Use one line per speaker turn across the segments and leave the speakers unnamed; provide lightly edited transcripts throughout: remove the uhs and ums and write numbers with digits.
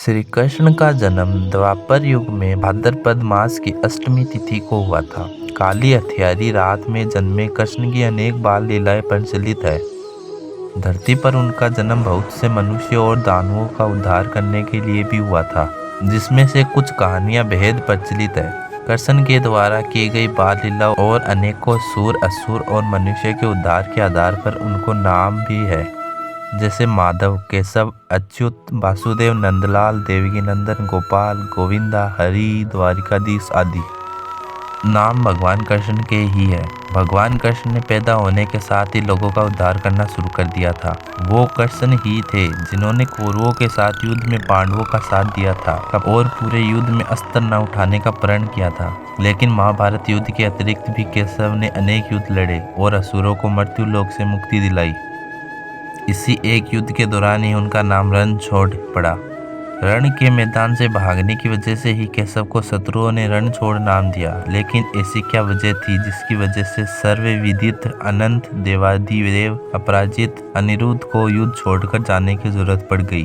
श्री कृष्ण का जन्म द्वापर युग में भाद्रपद मास की अष्टमी तिथि को हुआ था। काली हथियारी रात में जन्मे कृष्ण की अनेक बाल लीलाएं प्रचलित है। धरती पर उनका जन्म बहुत से मनुष्यों और दानवों का उद्धार करने के लिए भी हुआ था, जिसमें से कुछ कहानियां बेहद प्रचलित है। कृष्ण के द्वारा की गई बाल लीला और अनेकों सूर, असुर और मनुष्य के उद्धार के आधार पर उनको नाम भी है, जैसे माधव, केशव, अच्युत, वासुदेव, नंदलाल, देवकी नंदन, गोपाल, गोविंदा, हरि, द्वारिकाधीश आदि। नाम भगवान कृष्ण के ही है। भगवान कृष्ण ने पैदा होने के साथ ही लोगों का उद्धार करना शुरू कर दिया था। वो कृष्ण ही थे जिन्होंने कौरवों के साथ युद्ध में पांडवों का साथ दिया था और पूरे युद्ध में अस्त्र न उठाने का प्रण किया था। लेकिन महाभारत युद्ध के अतिरिक्त भी केशव ने अनेक युद्ध लड़े और असुरों को मृत्यु लोक से मुक्ति दिलाई। इसी एक युद्ध के दौरान ही उनका नाम रण छोड़ पड़ा। रण के मैदान से भागने की वजह से ही केशव को शत्रुओं ने रण छोड़ नाम दिया। लेकिन ऐसी क्या वजह थी जिसकी वजह से सर्वविदित अनंत देवाधिदेव अपराजित अनिरुद्ध को युद्ध छोड़कर जाने की जरूरत पड़ गई?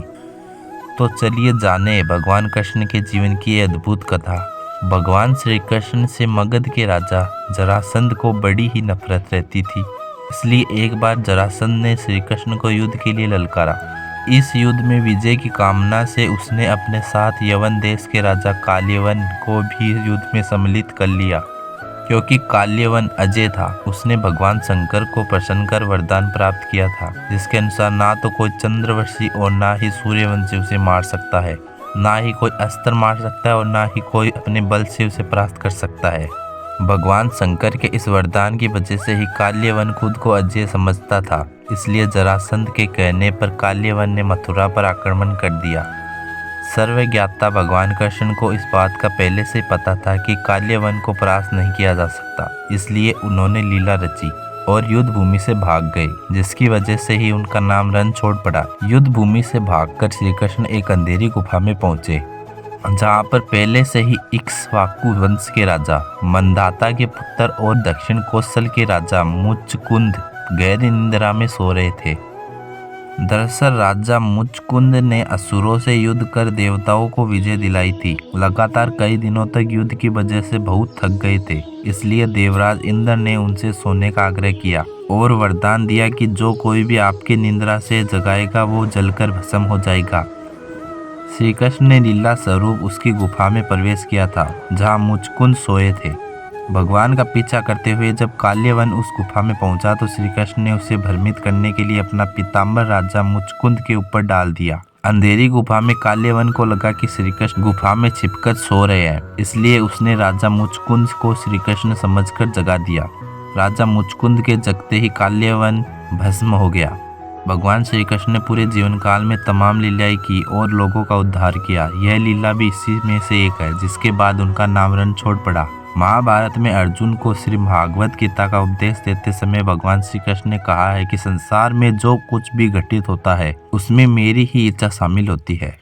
तो चलिए जाने भगवान कृष्ण के जीवन की अद्भुत कथा। भगवान श्री कृष्ण से मगध के राजा जरासंध को बड़ी ही नफरत रहती थी। इसलिए एक बार जरासंध ने श्री कृष्ण को युद्ध के लिए ललकारा। इस युद्ध में विजय की कामना से उसने अपने साथ यवन देश के राजा काल्यवन को भी युद्ध में सम्मिलित कर लिया। क्योंकि काल्यवन अजय था, उसने भगवान शंकर को प्रसन्न कर वरदान प्राप्त किया था, जिसके अनुसार ना तो कोई चंद्रवंशी और ना ही सूर्यवंशी उसे मार सकता है, ना ही कोई अस्त्र मार सकता है और ना ही कोई अपने बल से उसे परास्त कर सकता है। भगवान शंकर के इस वरदान की वजह से ही काल्यवन खुद को अजय समझता था। इसलिए जरासंध के कहने पर काल्यवन ने मथुरा पर आक्रमण कर दिया। सर्वज्ञाता भगवान कृष्ण को इस बात का पहले से पता था कि काल्यवन को परास्त नहीं किया जा सकता। इसलिए उन्होंने लीला रची और युद्ध भूमि से भाग गए, जिसकी वजह से ही उनका नाम रण छोड़ पड़ा। युद्ध भूमि से भागकर श्री कृष्ण एक अंधेरी गुफा में पहुंचे, जहाँ पर पहले से ही इक्ष्वाकु वंश के राजा मंदाता के पुत्र और दक्षिण कौशल के राजा मुचकुंद गहरी निद्रा में सो रहे थे। दरअसल राजा मुचकुंद ने असुरों से युद्ध कर देवताओं को विजय दिलाई थी। लगातार कई दिनों तक युद्ध की वजह से बहुत थक गए थे। इसलिए देवराज इंद्र ने उनसे सोने का आग्रह किया और वरदान दिया कि जो कोई भी आपकी निद्रा से जगाएगा वो जलकर भस्म हो जाएगा। श्री कृष्ण ने लीला स्वरूप उसकी गुफा में प्रवेश किया था, जहाँ मुचकुंद सोए थे। भगवान का पीछा करते हुए जब काल्यवन उस गुफा में पहुंचा तो श्री कृष्ण ने उसे भ्रमित करने के लिए अपना पीताम्बर राजा मुचकुंद के ऊपर डाल दिया। अंधेरी गुफा में काल्यवन को लगा कि श्री कृष्ण गुफा में छिपकर सो रहे हैं, इसलिए उसने राजा मुचकुंद को श्री कृष्ण समझकर जगा दिया। राजा मुचकुंद के जगते ही काल्यवन भस्म हो गया। भगवान श्री कृष्ण ने पूरे जीवन काल में तमाम लीलाएं की और लोगों का उद्धार किया। यह लीला भी इसी में से एक है, जिसके बाद उनका नाम रण छोड़ पड़ा। महाभारत में अर्जुन को श्री भागवत गीता का उपदेश देते समय भगवान श्री कृष्ण ने कहा है कि संसार में जो कुछ भी घटित होता है उसमें मेरी ही इच्छा शामिल होती है।